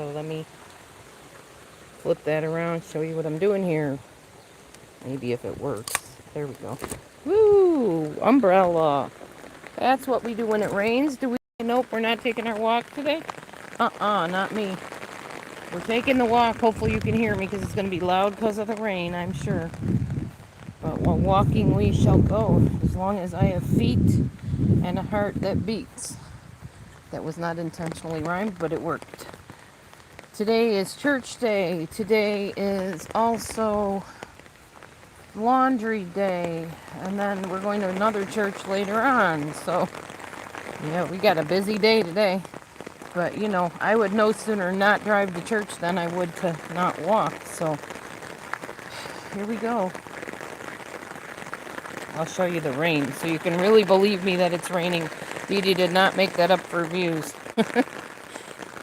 So let me flip that around, show you what I'm doing here. Maybe if it works. There we go. Woo! Umbrella. That's what we do when it rains. Do we? Nope, we're not taking our walk today. Not me. We're taking the walk. Hopefully you can hear me because it's going to be loud because of the rain, I'm sure. But while walking we shall go, as long as I have feet and a heart that beats. That was not intentionally rhymed, but it worked. Today is church day. Today is also laundry day. And then we're going to another church later on. So, yeah, we got a busy day today. But, you know, I would no sooner not drive to church than I would to not walk. So, here we go. I'll show you the rain so you can really believe me that it's raining. Dee Dee did not make that up for views.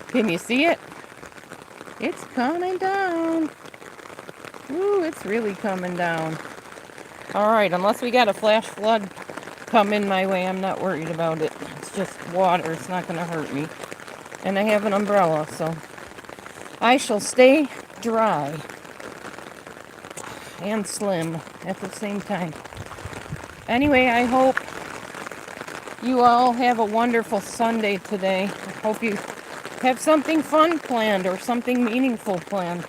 Can you see it? It's coming down. Ooh, it's really coming down. Alright, unless we got a flash flood come in my way, I'm not worried about it. It's just water. It's not going to hurt me. And I have an umbrella, so I shall stay dry and slim at the same time. Anyway, I hope you all have a wonderful Sunday today. I hope you have something fun planned or something meaningful planned.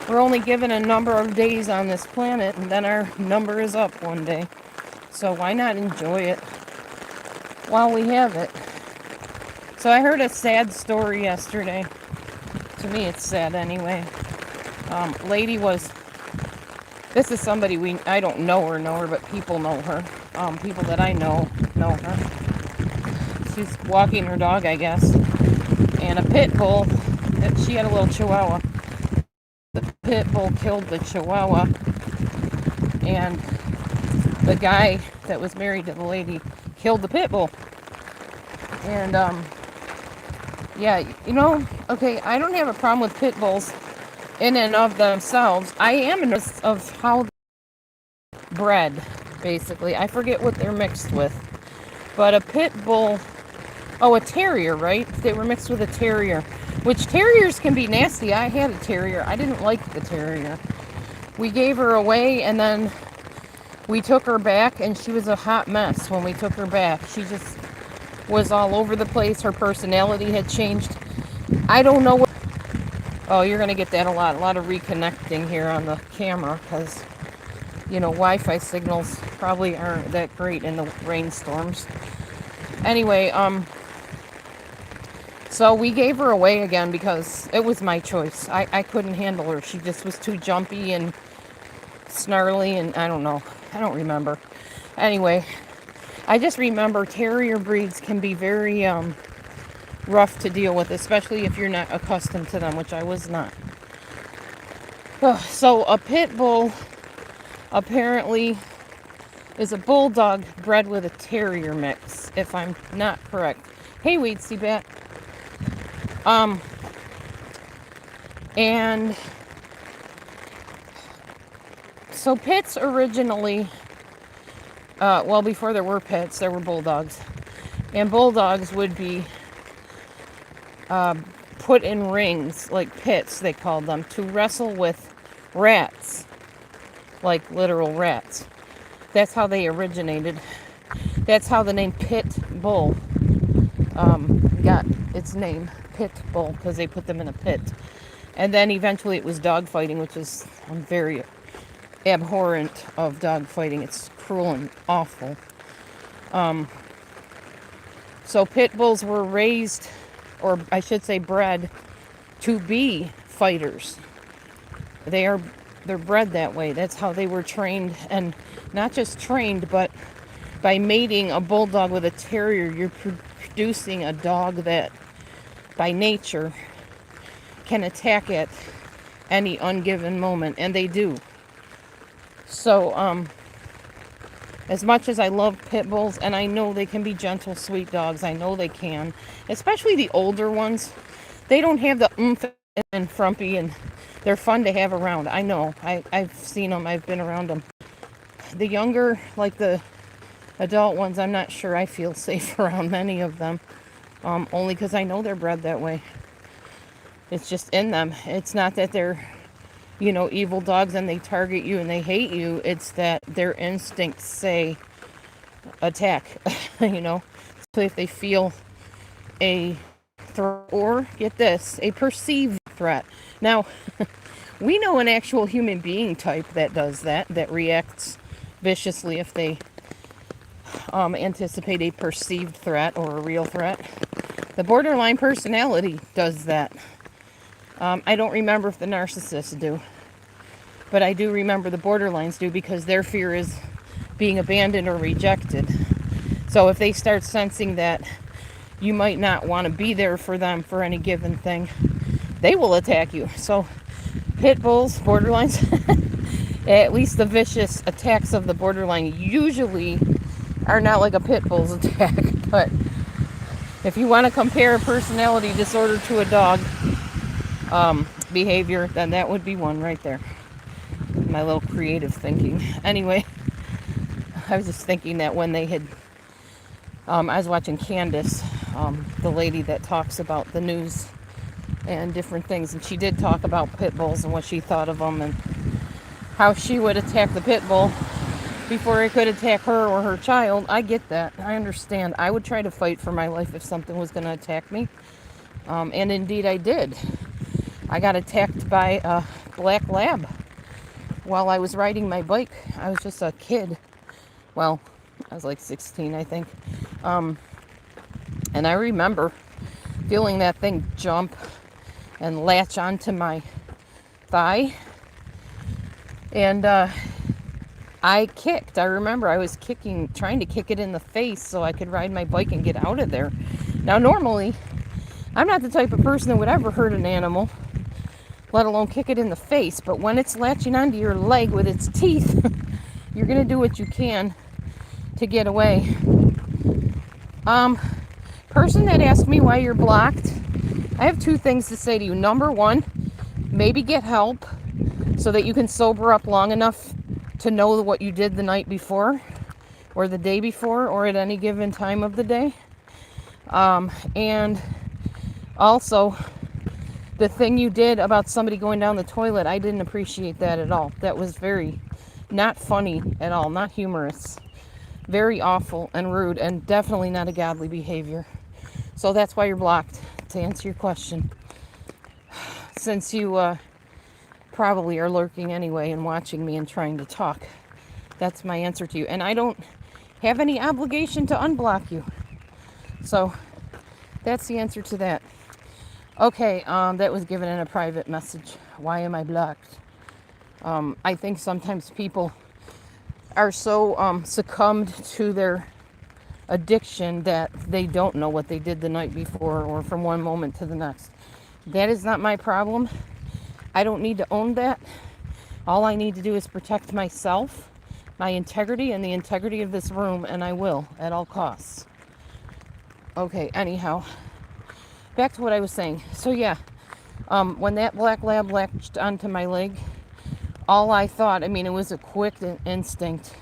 We're only given a number of days on this planet, and then our number is up one day. So why not enjoy it while we have it? So I heard a sad story yesterday. To me, it's sad anyway. This is somebody I don't know her, but people know her. People that I know her. She's walking her dog, I guess. And a pit bull, she had a little chihuahua. The pit bull killed the chihuahua. And the guy that was married to the lady killed the pit bull. And, yeah, you know, okay, I don't have a problem with pit bulls in and of themselves. I am interested of how they're bred, basically. I forget what they're mixed with. But a pit bull, a terrier, right? They were mixed with a terrier. Which terriers can be nasty. I had a terrier. I didn't like the terrier. We gave her away and then we took her back and she was a hot mess when we took her back. She just was all over the place. Her personality had changed. I don't know what... Oh, you're going to get that a lot of reconnecting here on the camera because, you know, Wi-Fi signals probably aren't that great in the rainstorms. Anyway, so we gave her away again because it was my choice. I couldn't handle her. She just was too jumpy and snarly and I don't know. I don't remember. Anyway, I just remember terrier breeds can be very rough to deal with, especially if you're not accustomed to them, which I was not. So a pit bull apparently is a bulldog bred with a terrier mix, if I'm not correct. Hey, Weedsy Bat. And so pits originally, well, before there were pits, there were bulldogs. And bulldogs would be put in rings, like pits, they called them, to wrestle with rats, like literal rats. That's how they originated. That's how the name pit bull got its name, pit bull, because they put them in a pit. And then eventually it was dog fighting, which is, I'm very abhorrent of dog fighting. It's cruel and awful. So pit bulls were raised, or I should say bred, to be fighters. They're bred that way. That's how they were trained, and not just trained, but by mating a bulldog with a terrier, you're producing a dog that, by nature, can attack at any ungiven moment, and they do. So, as much as I love pit bulls, and I know they can be gentle, sweet dogs, I know they can, especially the older ones, they don't have the oomph and frumpy, and they're fun to have around. I know, I've seen them, I've been around them. The younger, like the adult ones, I'm not sure I feel safe around many of them, only because I know they're bred that way. It's just in them. It's not that they're, evil dogs and they target you and they hate you. It's that their instincts say attack, So if they feel a threat, or get this, a perceived threat. Now, we know an actual human being type that does that reacts viciously if they anticipate a perceived threat or a real threat. The borderline personality does that. I don't remember if the narcissists do, but I do remember the borderlines do, because their fear is being abandoned or rejected. So if they start sensing that you might not want to be there for them for any given thing, they will attack you. So pit bulls, borderlines, at least the vicious attacks of the borderline usually are not like a pit bull's attack. But if you want to compare a personality disorder to a dog behavior, then that would be one right there. My little creative thinking. Anyway, I was just thinking that when they had, I was watching Candace, the lady that talks about the news and different things, and she did talk about pit bulls and what she thought of them and how she would attack the pit bull before it could attack her or her child. I get that. I understand. I would try to fight for my life if something was going to attack me. And indeed I did. I got attacked by a black lab while I was riding my bike. I was just a kid. Well, I was like 16, I think. And I remember feeling that thing jump and latch onto my thigh. And I kicked. I remember I was trying to kick it in the face so I could ride my bike and get out of there. Now, normally, I'm not the type of person that would ever hurt an animal, let alone kick it in the face. But when it's latching onto your leg with its teeth, you're going to do what you can to get away. Person that asked me why you're blocked, I have two things to say to you. Number one, maybe get help so that you can sober up long enough to know what you did the night before or the day before or at any given time of the day. And also, the thing you did about somebody going down the toilet, I didn't appreciate that at all. That was very not funny at all, not humorous. Very awful and rude, and definitely not a godly behavior. So that's why you're blocked, to answer your question. Since you probably are lurking anyway and watching me and trying to talk. That's my answer to you. And I don't have any obligation to unblock you. So that's the answer to that. Okay, that was given in a private message. Why am I blocked? I think sometimes people are so succumbed to their addiction that they don't know what they did the night before or from one moment to the next. That is not my problem. I don't need to own that. All I need to do is protect myself, my integrity, and the integrity of this room, and I will at all costs. Okay, anyhow, back to what I was saying. So yeah, when that black lab latched onto my leg, all I thought, it was a quick instinct.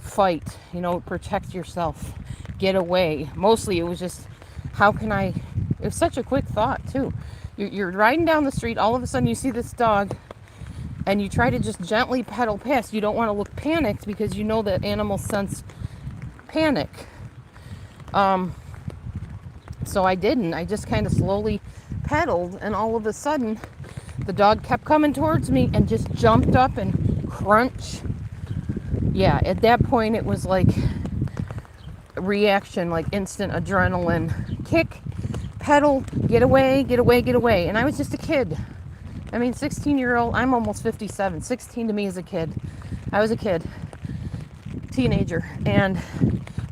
Fight, protect yourself, get away. Mostly it was just, it was such a quick thought too. You're riding down the street, all of a sudden you see this dog, and you try to just gently pedal past. You don't want to look panicked because you know that animals sense panic. So I didn't. I just kind of slowly pedaled, and all of a sudden the dog kept coming towards me and just jumped up and crunch. Yeah, at that point it was like reaction, like instant adrenaline. Kick, pedal, get away, get away, get away. And I was just a kid. 16-year-old, I'm almost 57. 16 to me is a kid. I was a kid, teenager, and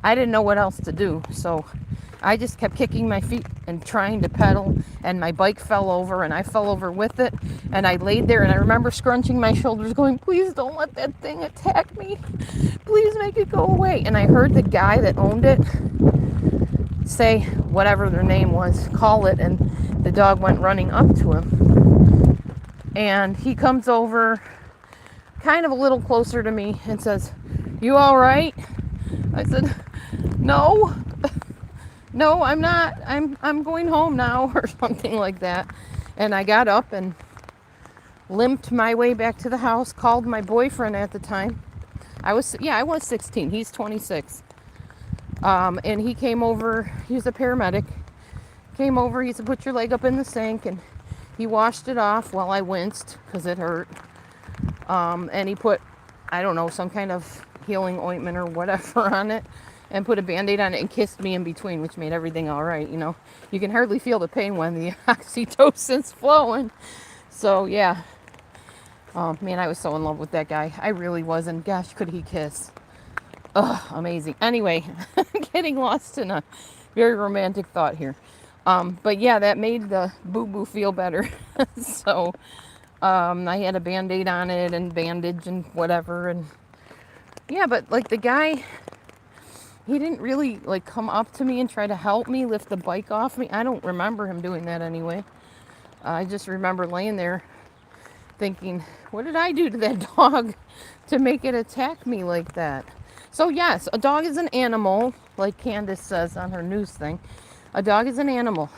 I didn't know what else to do. So I just kept kicking my feet and trying to pedal, and my bike fell over, and I fell over with it, and I laid there, and I remember scrunching my shoulders going, please don't let that thing attack me. Please make it go away. And I heard the guy that owned it say whatever their name was, call it, and the dog went running up to him. And he comes over kind of a little closer to me and says, you all right? I said, no, I'm not. I'm going home now, or something like that. And I got up and limped my way back to the house, called my boyfriend at the time. I was 16. He's 26. And he came over. He was a paramedic. Came over. He said, "Put your leg up in the sink," and he washed it off while I winced because it hurt. And he put, I don't know, some kind of healing ointment or whatever on it, and put a Band-Aid on it and kissed me in between, which made everything all right. You know, you can hardly feel the pain when the oxytocin's flowing. So yeah. Oh man, I was so in love with that guy. I really was, and gosh, could he kiss. Ugh, amazing. Anyway, getting lost in a very romantic thought here. But yeah, that made the boo-boo feel better. So I had a Band-Aid on it and bandage and whatever. And yeah, but like the guy, he didn't really like come up to me and try to help me lift the bike off me. I don't remember him doing that anyway. I just remember laying there thinking, what did I do to that dog to make it attack me like that? So yes, a dog is an animal, like Candace says on her news thing. A dog is an animal.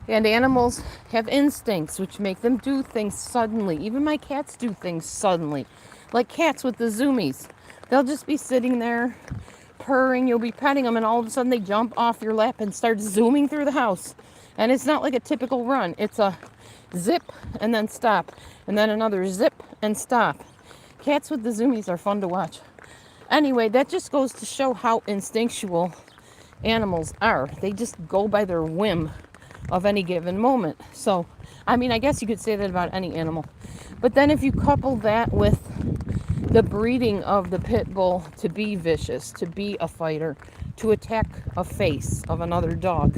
And animals have instincts which make them do things suddenly. Even my cats do things suddenly. Like cats with the zoomies. They'll just be sitting there purring, you'll be petting them, and all of a sudden they jump off your lap and start zooming through the house. And it's not like a typical run. It's a zip and then stop. And then another zip and stop. Cats with the zoomies are fun to watch. Anyway, that just goes to show how instinctual animals are. They just go by their whim of any given moment. So, I mean, I guess you could say that about any animal. But then if you couple that with the breeding of the pit bull to be vicious, to be a fighter, to attack a face of another dog,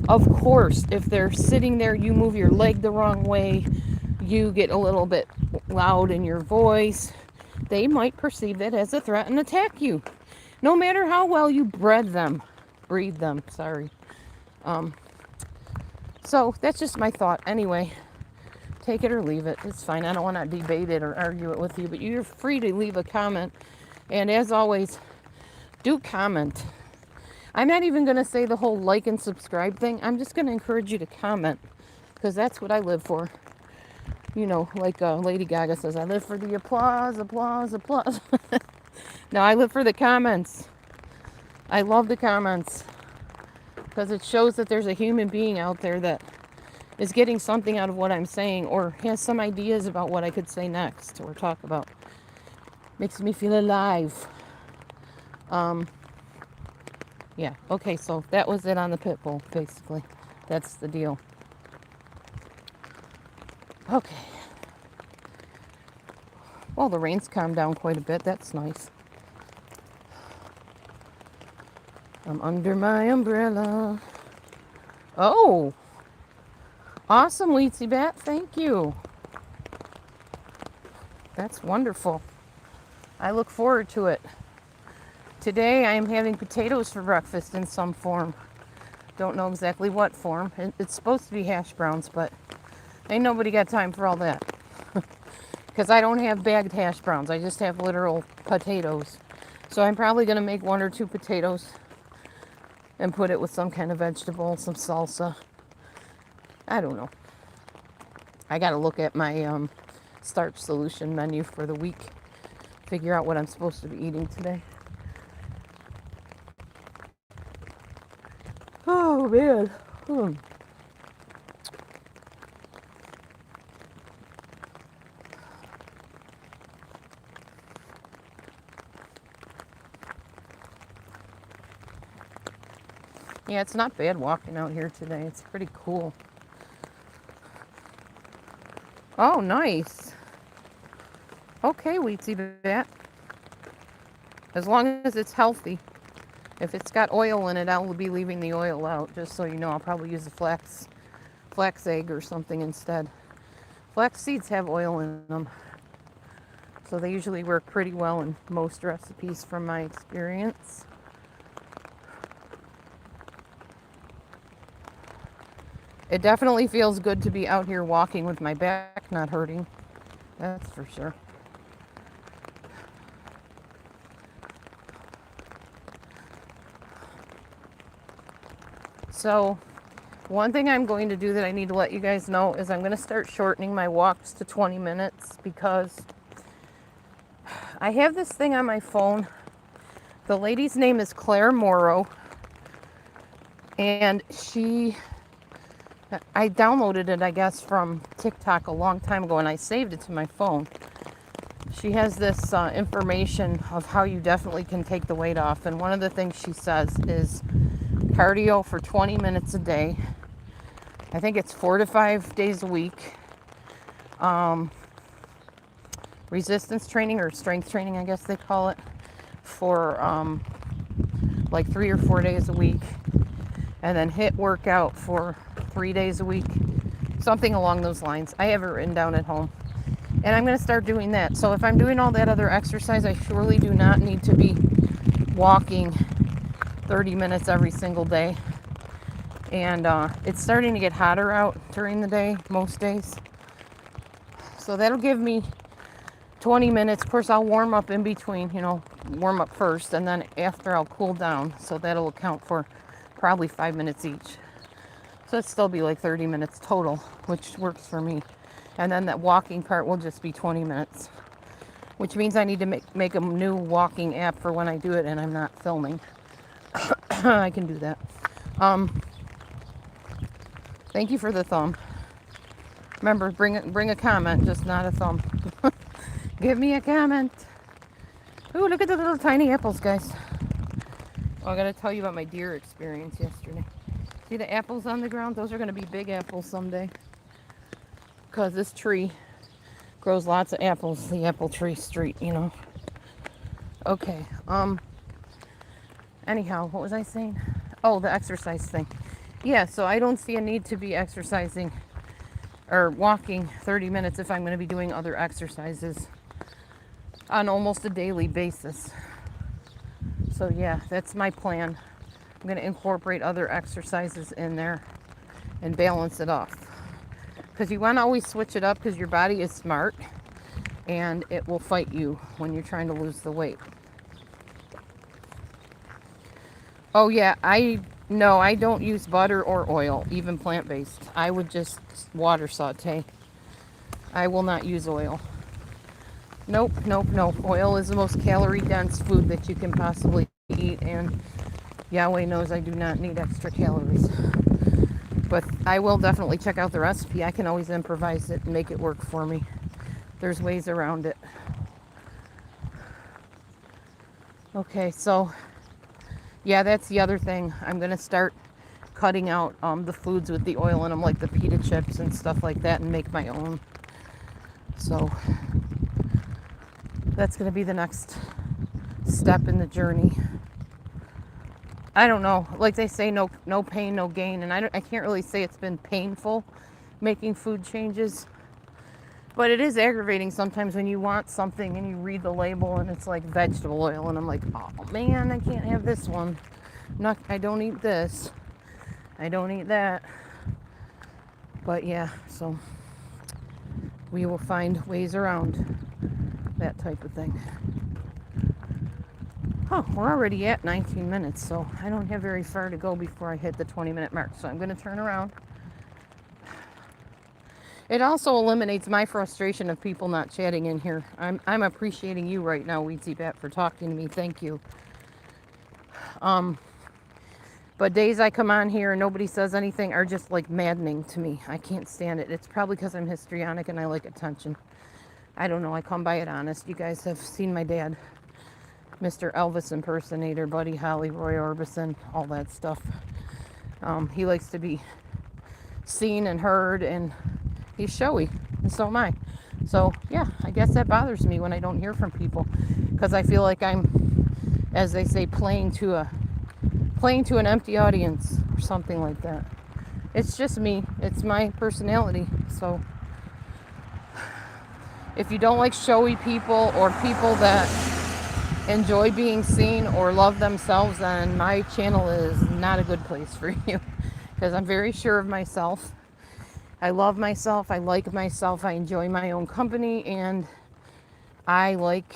of course, if they're sitting there, you move your leg the wrong way, you get a little bit loud in your voice, they might perceive that as a threat and attack you. No matter how well you breed them. So that's just my thought. Anyway, take it or leave it. It's fine. I don't want to debate it or argue it with you, but you're free to leave a comment. And as always, do comment. I'm not even going to say the whole like and subscribe thing. I'm just going to encourage you to comment because that's what I live for. You know, like Lady Gaga says, I live for the applause, applause, applause. No, I live for the comments. I love the comments because it shows that there's a human being out there that is getting something out of what I'm saying or has some ideas about what I could say next or talk about. Makes me feel alive. Yeah, okay, so that was it on the pit bull, basically. That's the deal. Okay. Well, the rain's calmed down quite a bit. That's nice. I'm under my umbrella. Oh! Awesome, Weetsy Bat. Thank you. That's wonderful. I look forward to it. Today I am having potatoes for breakfast in some form. Don't know exactly what form. It's supposed to be hash browns, but ain't nobody got time for all that. Because I don't have bagged hash browns. I just have literal potatoes. So I'm probably going to make 1 or 2 potatoes and put it with some kind of vegetable, some salsa. I don't know. I got to look at my starch solution menu for the week. Figure out what I'm supposed to be eating today. Oh, man. Yeah, it's not bad walking out here today. It's pretty cool. Oh, nice. Okay, Weetsy Bat. As long as it's healthy. If it's got oil in it, I will be leaving the oil out. Just so you know, I'll probably use a flax egg or something instead. Flax seeds have oil in them. So they usually work pretty well in most recipes from my experience. It definitely feels good to be out here walking with my back not hurting. That's for sure. So, One thing I'm going to do that I need to let you guys know is I'm going to start shortening my walks to 20 minutes because I have this thing on my phone. The lady's name is Claire Morrow, and I downloaded it, I guess, from TikTok a long time ago, and I saved it to my phone. She has this information of how you definitely can take the weight off, and one of the things she says is cardio for 20 minutes a day. I think it's 4 to 5 days a week. Resistance training or strength training, I guess they call it, for like 3 or 4 days a week. And then HIIT workout for 3 days a week. Something along those lines. I have it written down at home. And I'm going to start doing that. So if I'm doing all that other exercise, I surely do not need to be walking 30 minutes every single day. And it's starting to get hotter out during the day, most days. So that'll give me 20 minutes. Of course, I'll warm up in between, warm up first, and then after I'll cool down. So that'll account for probably 5 minutes each. So it'll still be like 30 minutes total, which works for me. And then that walking part will just be 20 minutes, which means I need to make a new walking app for when I do it and I'm not filming. I can do that. Thank you for the thumb. Remember, bring a comment, just not a thumb. Give me a comment. Ooh, look at the little tiny apples, guys. Oh, I gotta tell you about my deer experience yesterday. See the apples on the ground? Those are gonna be big apples someday. Because this tree grows lots of apples, the apple tree street, Okay, anyhow, what was I saying? Oh, the exercise thing. Yeah, so I don't see a need to be exercising or walking 30 minutes if I'm going to be doing other exercises on almost a daily basis. So yeah, that's my plan. I'm going to incorporate other exercises in there and balance it off. Because you want to always switch it up because your body is smart and it will fight you when you're trying to lose the weight. Oh yeah, I don't use butter or oil, even plant-based. I would just water saute. I will not use oil. Nope. Oil is the most calorie-dense food that you can possibly eat, and Yahweh knows I do not need extra calories. But I will definitely check out the recipe. I can always improvise it and make it work for me. There's ways around it. Okay, so yeah, that's the other thing. I'm going to start cutting out the foods with the oil in them, like the pita chips and stuff like that, and make my own. So that's going to be the next step in the journey. I don't know. Like they say, no pain, no gain. And I can't really say it's been painful making food changes. But it is aggravating sometimes when you want something and you read the label and it's like vegetable oil. And I'm like, oh man, I can't have this one. I don't eat this. I don't eat that. But yeah, so we will find ways around that type of thing. Oh, we're already at 19 minutes, so I don't have very far to go before I hit the 20-minute mark. So I'm going to turn around. It also eliminates my frustration of people not chatting in here. I'm appreciating you right now, Weedsy Bat, for talking to me. Thank you. But days I come on here and nobody says anything are just like maddening to me. I can't stand it. It's probably because I'm histrionic and I like attention. I don't know. I come by it honest. You guys have seen my dad, Mr. Elvis impersonator, Buddy Holly, Roy Orbison, all that stuff. He likes to be seen and heard, and he's showy, and so am I. So yeah, I guess that bothers me when I don't hear from people, because I feel like I'm, as they say, playing to an empty audience or something like that. It's just me. It's my personality. So if you don't like showy people or people that enjoy being seen or love themselves, then my channel is not a good place for you, because I'm very sure of myself. I love myself. I like myself. I enjoy my own company, and I like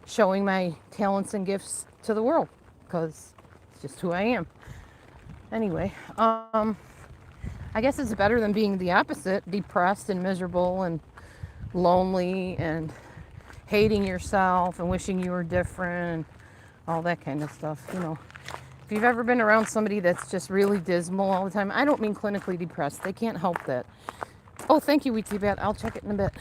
showing my talents and gifts to the world because it's just who I am. Anyway, I guess it's better than being the opposite, depressed and miserable and lonely and hating yourself and wishing you were different and all that kind of stuff, you know. If you've ever been around somebody that's just really dismal all the time, I don't mean clinically depressed. They can't help that. Oh, thank you, Weetie Bat. I'll check it in a bit.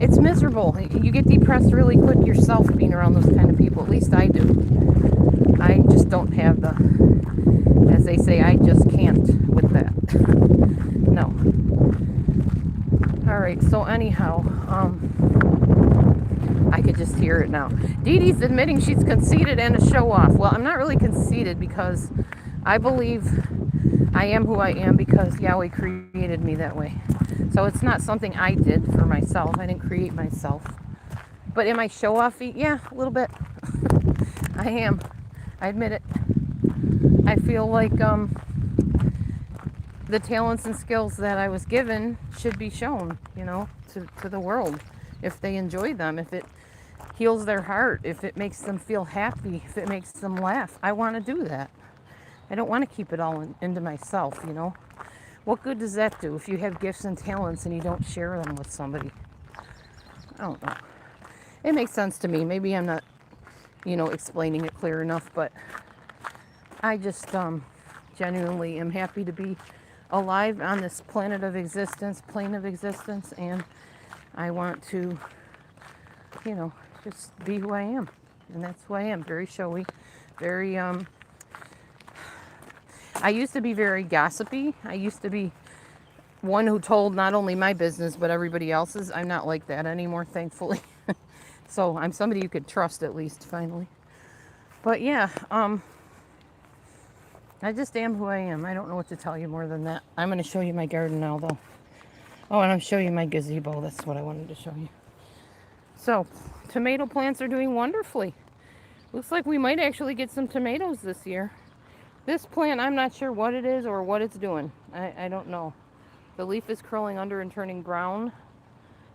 It's miserable. You get depressed really quick yourself being around those kind of people. At least I do. I just don't have the, as they say, I just can't with that. No. All right. So anyhow, I could just hear it now. Dee Dee's admitting she's conceited and a show off. Well, I'm not really conceited because I believe I am who I am because Yahweh created me that way. So it's not something I did for myself. I didn't create myself. But am I show offy? Yeah, a little bit. I am. I admit it. I feel like the talents and skills that I was given should be shown, you know, to the world. If they enjoy them, if it heals their heart, if it makes them feel happy, if it makes them laugh, I want to do that. I don't want to keep it all into myself, you know. What good does that do if you have gifts and talents and you don't share them with somebody? I don't know. It makes sense to me. Maybe I'm not, you know, explaining it clear enough, but I just genuinely am happy to be alive on this planet of existence, plane of existence, and I want to, you know, just be who I am. And that's who I am. Very showy, very I used to be very gossipy. I used to be one who told not only my business, but everybody else's. I'm not like that anymore, thankfully. So I'm somebody you could trust at least, finally. But yeah, I just am who I am. I don't know what to tell you more than that. I'm going to show you my garden now, though. Oh, and I'm showing you my gazebo. That's what I wanted to show you. So, tomato plants are doing wonderfully. Looks like we might actually get some tomatoes this year. This plant, I'm not sure what it is or what it's doing. I don't know. The leaf is curling under and turning brown.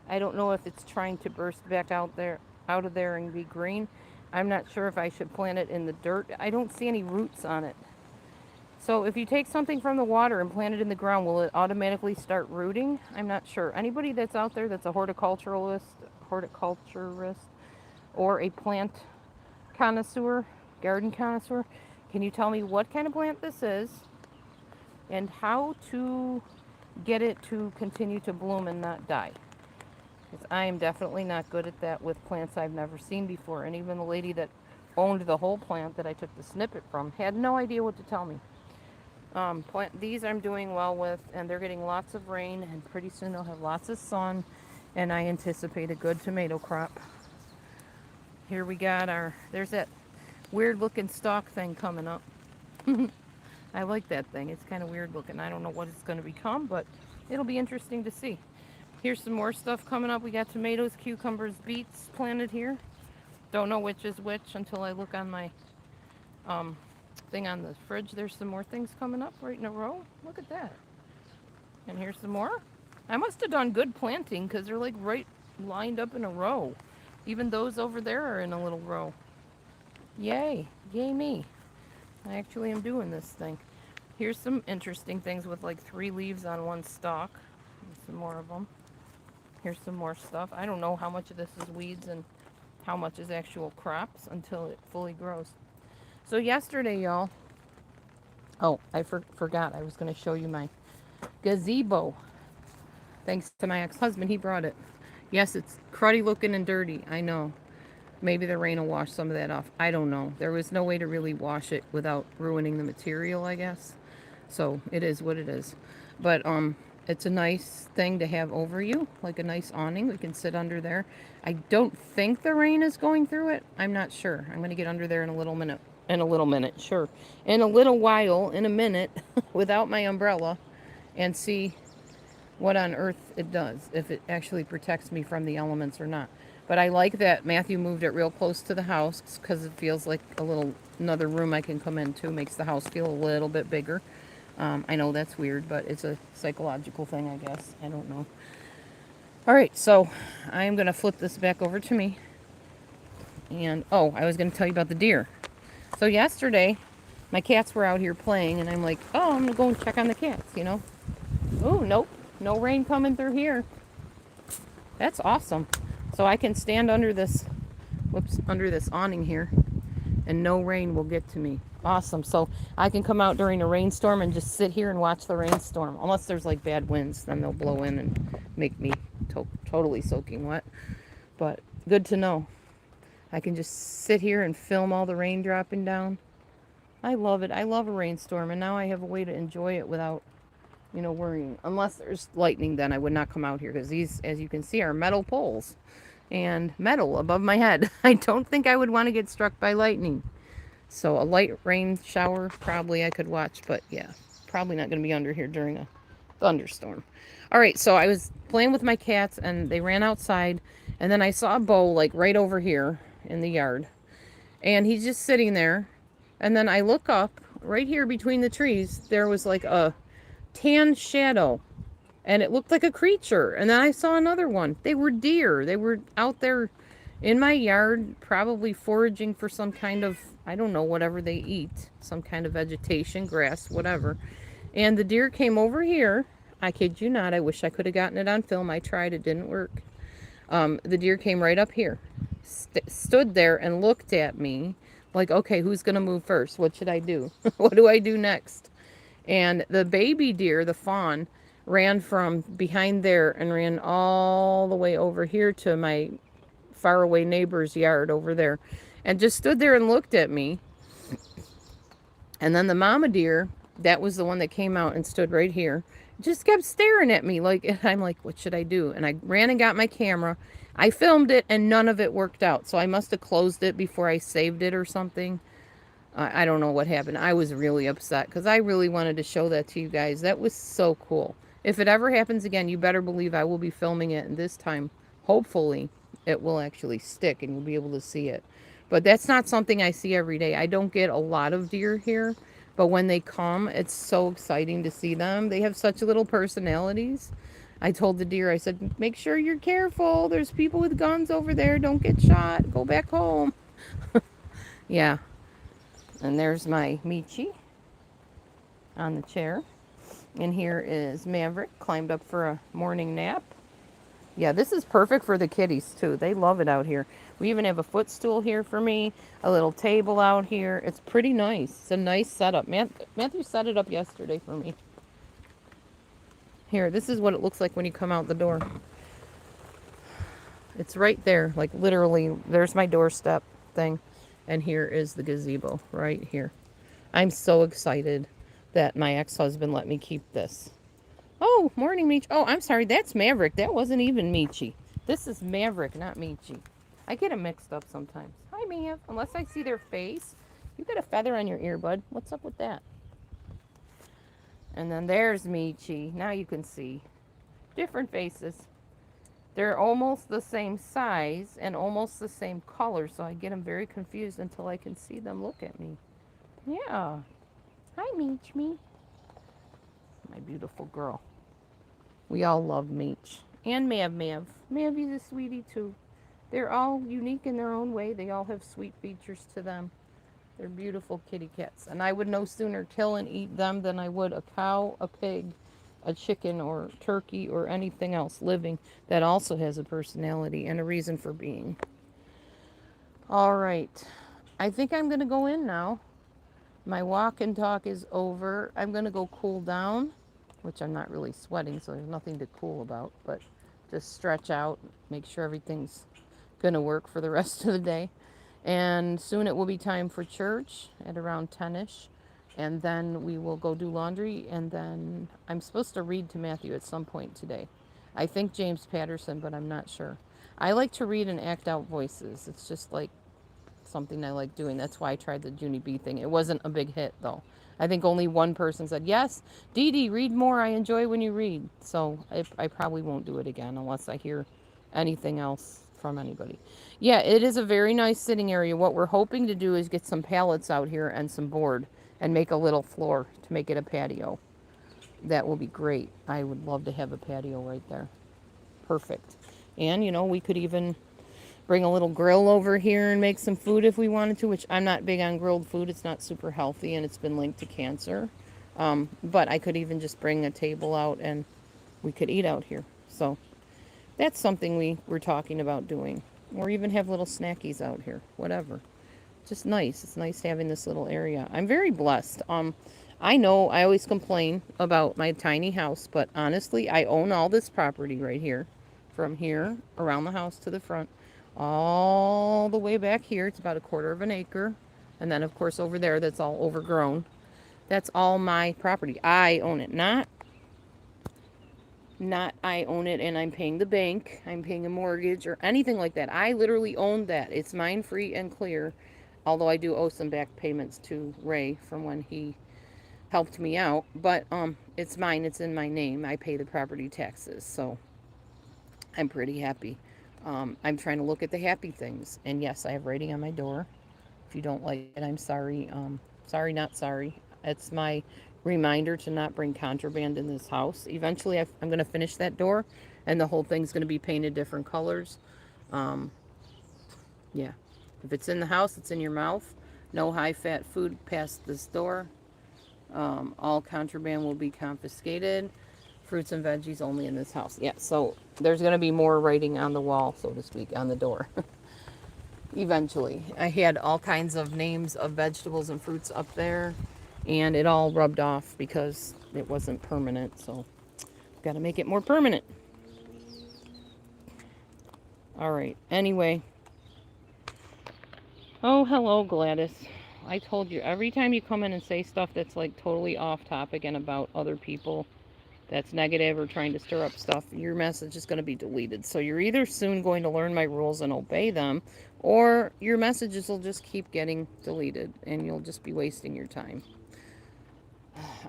I don't know if it's trying to burst back out of there and be green. I'm not sure if I should plant it in the dirt. I don't see any roots on it. So if you take something from the water and plant it in the ground, will it automatically start rooting? I'm not sure. Anybody that's out there that's a horticulturalist, or a plant connoisseur, garden connoisseur, can you tell me what kind of plant this is and how to get it to continue to bloom and not die? Because I am definitely not good at that with plants I've never seen before. And even the lady that owned the whole plant that I took the snippet from had no idea what to tell me. These I'm doing well with, and they're getting lots of rain, and pretty soon they'll have lots of sun, and I anticipate a good tomato crop. Here we got there's that weird looking stalk thing coming up. I like that thing. It's kind of weird looking. I don't know what it's going to become, but it'll be interesting to see. Here's some more stuff coming up. We got tomatoes, cucumbers, beets planted here. Don't know which is which until I look on my thing on the fridge. There's some more things coming up right in a row. Look at that. And here's some more. I must have done good planting because they're like right lined up in a row. Even those over there are in a little row. Yay. Yay me. I actually am doing this thing. Here's some interesting things with like 3 leaves on one stalk. And some more of them. Here's some more stuff. I don't know how much of this is weeds and how much is actual crops until it fully grows. So yesterday, y'all, oh, I forgot. I was going to show you my gazebo. Thanks to my ex-husband, he brought it. Yes, it's cruddy looking and dirty. I know. Maybe the rain will wash some of that off. I don't know. There was no way to really wash it without ruining the material, I guess. So it is what it is. But it's a nice thing to have over you, like a nice awning. We can sit under there. I don't think the rain is going through it. I'm not sure. I'm going to get under there in a little minute. In a little minute, sure. In a little while, in a minute, without my umbrella, and see what on earth it does, if it actually protects me from the elements or not. But I like that Matthew moved it real close to the house because it feels like another room I can come into. Makes the house feel a little bit bigger. I know that's weird, but it's a psychological thing, I guess. I don't know. All right, so I am going to flip this back over to me. And, oh, I was going to tell you about the deer. So yesterday, My cats were out here playing, and I'm like, oh, I'm going to go and check on the cats, Oh, nope. No rain coming through here. That's awesome. So I can stand under this, under this awning here, and no rain will get to me. Awesome. So I can come out during a rainstorm and just sit here and watch the rainstorm. Unless there's like bad winds, then they'll blow in and make me totally soaking wet. But good to know. I can just sit here and film all the rain dropping down. I love it. I love a rainstorm, and now I have a way to enjoy it without, worrying. Unless there's lightning, then I would not come out here, because these, as you can see, are metal poles and metal above my head. I don't think I would want to get struck by lightning. So a light rain shower, probably I could watch, but yeah, probably not going to be under here during a thunderstorm. All right, so I was playing with my cats, and they ran outside, and then I saw Bo like right over here in the yard, and he's just sitting there, and then I look up right here between the trees. There was like a tan shadow, and it looked like a creature. And then I saw another one. They were deer. They were out there in my yard, probably foraging for some kind of, I don't know, whatever they eat, some kind of vegetation, grass, whatever. And the deer came over here. I kid you not. I wish I could have gotten it on film. I tried. It didn't work. The deer came right up here, stood there and looked at me like, okay, who's going to move first? What should I do? What do I do next? And the baby deer, the fawn, ran from behind there and ran all the way over here to my faraway neighbor's yard over there, and just stood there and looked at me. And then the mama deer, that was the one that came out and stood right here, just kept staring at me like, and I'm like, what should I do? And I ran and got my camera. I filmed it, and none of it worked out. So I must have closed it before I saved it or something. I don't know what happened. I was really upset because I really wanted to show that to you guys. That was so cool. If it ever happens again, you better believe I will be filming it. And this time, hopefully, it will actually stick and you'll be able to see it. But that's not something I see every day. I don't get a lot of deer here. But when they come, it's so exciting to see them. They have such little personalities. I told the deer, I said, make sure you're careful. There's people with guns over there. Don't get shot. Go back home. Yeah. And there's my Michi on the chair. And here is Maverick, climbed up for a morning nap. Yeah, this is perfect for the kitties, too. They love it out here. We even have a footstool here for me, a little table out here. It's pretty nice. It's a nice setup. Matthew set it up yesterday for me. Here, this is what it looks like when you come out the door. It's right there, like literally, there's my doorstep thing. And here is the gazebo right here. I'm so excited that my ex-husband let me keep this. Oh, morning, Michi. Oh, I'm sorry. That's Maverick. That wasn't even Michi. This is Maverick, not Michi. I get them mixed up sometimes. Hi, Mav. Unless I see their face. You got a feather on your ear, bud. What's up with that? And then there's Michi. Now you can see. Different faces. They're almost the same size and almost the same color, so I get them very confused until I can see them look at me. Yeah. Hi, Meech Me. My beautiful girl. We all love Meech. And Mav. Mavy's a sweetie, too. They're all unique in their own way. They all have sweet features to them. They're beautiful kitty cats. And I would no sooner kill and eat them than I would a cow, a pig, a chicken, or turkey, or anything else living that also has a personality and a reason for being. All right. I think I'm going to go in now. My walk and talk is over. I'm going to go cool down, which I'm not really sweating, so there's nothing to cool about, but just stretch out, make sure everything's going to work for the rest of the day. And soon it will be time for church at around 10ish. And then we will go do laundry. And then I'm supposed to read to Matthew at some point today. I think James Patterson, but I'm not sure. I like to read and act out voices. It's just like something I like doing. That's why I tried the Junie B thing. It wasn't a big hit, though. I think only one person said, yes, Dee Dee, read more. I enjoy when you read. So I probably won't do it again unless I hear anything else from anybody. Yeah, it is a very nice sitting area. What we're hoping to do is get some pallets out here and some board and make a little floor to make it a patio. That will be great. I would love to have a patio right there. Perfect. And, we could even bring a little grill over here and make some food if we wanted to, which I'm not big on grilled food. It's not super healthy and it's been linked to cancer. But I could even just bring a table out and we could eat out here. So that's something we were talking about doing. Or even have little snackies out here, whatever. Just nice. It's nice having this little area. I'm very blessed. I know I always complain about my tiny house, but honestly, I own all this property right here. From here around the house to the front, all the way back here. It's about a quarter of an acre. And then, of course, over there, that's all overgrown. That's all my property. I own it. Not I own it and I'm paying the bank. I'm paying a mortgage or anything like that. I literally own that. It's mine free and clear. Although I do owe some back payments to Ray from when he helped me out. But it's mine. It's in my name. I pay the property taxes. So I'm pretty happy. I'm trying to look at the happy things. And yes, I have writing on my door. If you don't like it, I'm sorry. Sorry, not sorry. It's my reminder to not bring contraband in this house. Eventually, I'm going to finish that door, and the whole thing's going to be painted different colors. Yeah. If it's in the house, it's in your mouth. No high-fat food past this door. All contraband will be confiscated. Fruits and veggies only in this house. Yeah, so there's going to be more writing on the wall, so to speak, on the door. Eventually. I had all kinds of names of vegetables and fruits up there, and it all rubbed off because it wasn't permanent, so got to make it more permanent. All right, anyway. Oh, hello, Gladys. I told you, every time you come in and say stuff that's like totally off topic and about other people, that's negative or trying to stir up stuff, your message is going to be deleted. So you're either soon going to learn my rules and obey them, or your messages will just keep getting deleted and you'll just be wasting your time.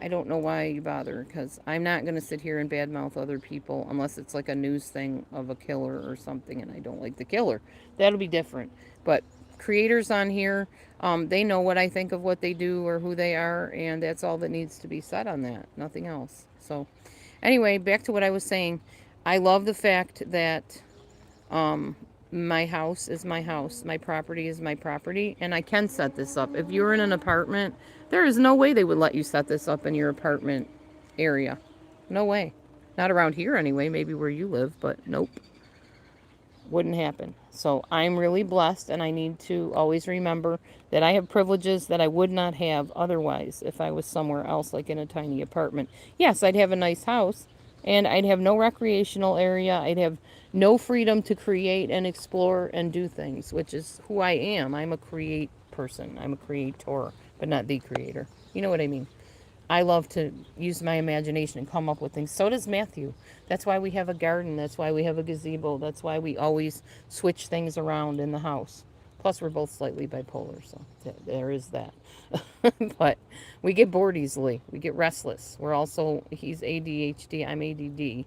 I don't know why you bother, because I'm not going to sit here and badmouth other people unless it's like a news thing of a killer or something and I don't like the killer. That'll be different. But creators on here, they know what I think of what they do or who they are, and that's all that needs to be said on that. Nothing else. So anyway, back to what I was saying. I love the fact that my house is my house. My property is my property. And I can set this up. If you're in an apartment, there is no way they would let you set this up in your apartment area. No way. Not around here anyway. Maybe where you live, but nope. Wouldn't happen. So I'm really blessed, and I need to always remember that I have privileges that I would not have otherwise if I was somewhere else, like in a tiny apartment. Yes, I'd have a nice house, and I'd have no recreational area. I'd have no freedom to create and explore and do things, which is who I am. I'm a create person. I'm a creator, but not the creator. You know what I mean? I love to use my imagination and come up with things. So does Matthew. That's why we have a garden. That's why we have a gazebo. That's why we always switch things around in the house. Plus, we're both slightly bipolar, so there is that. But we get bored easily. We get restless. He's ADHD, I'm ADD.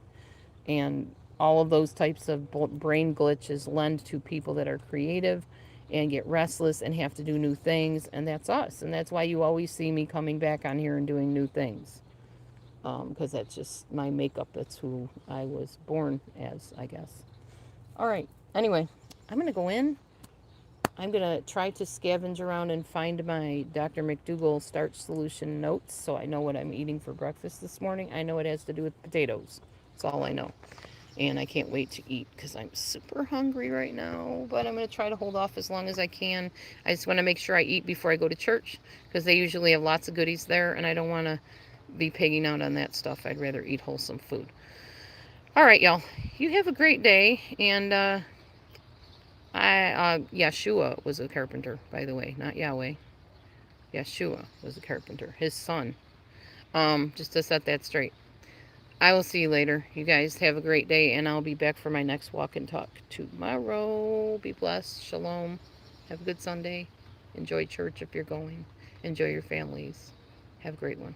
And all of those types of brain glitches lend to people that are creative and get restless and have to do new things, and that's us. And that's why you always see me coming back on here and doing new things, because that's just my makeup. That's who I was born as, I guess. All right, anyway, I'm going to go in. I'm going to try to scavenge around and find my Dr. McDougall starch solution notes so I know what I'm eating for breakfast this morning. I know it has to do with potatoes. That's all I know. And I can't wait to eat because I'm super hungry right now. But I'm going to try to hold off as long as I can. I just want to make sure I eat before I go to church because they usually have lots of goodies there. And I don't want to be pigging out on that stuff. I'd rather eat wholesome food. All right, y'all. You have a great day. And Yeshua was a carpenter, by the way. Not Yahweh. Yeshua was a carpenter. His son. Just to set that straight. I will see you later. You guys have a great day, and I'll be back for my next walk and talk tomorrow. Be blessed. Shalom. Have a good Sunday. Enjoy church if you're going. Enjoy your families. Have a great one.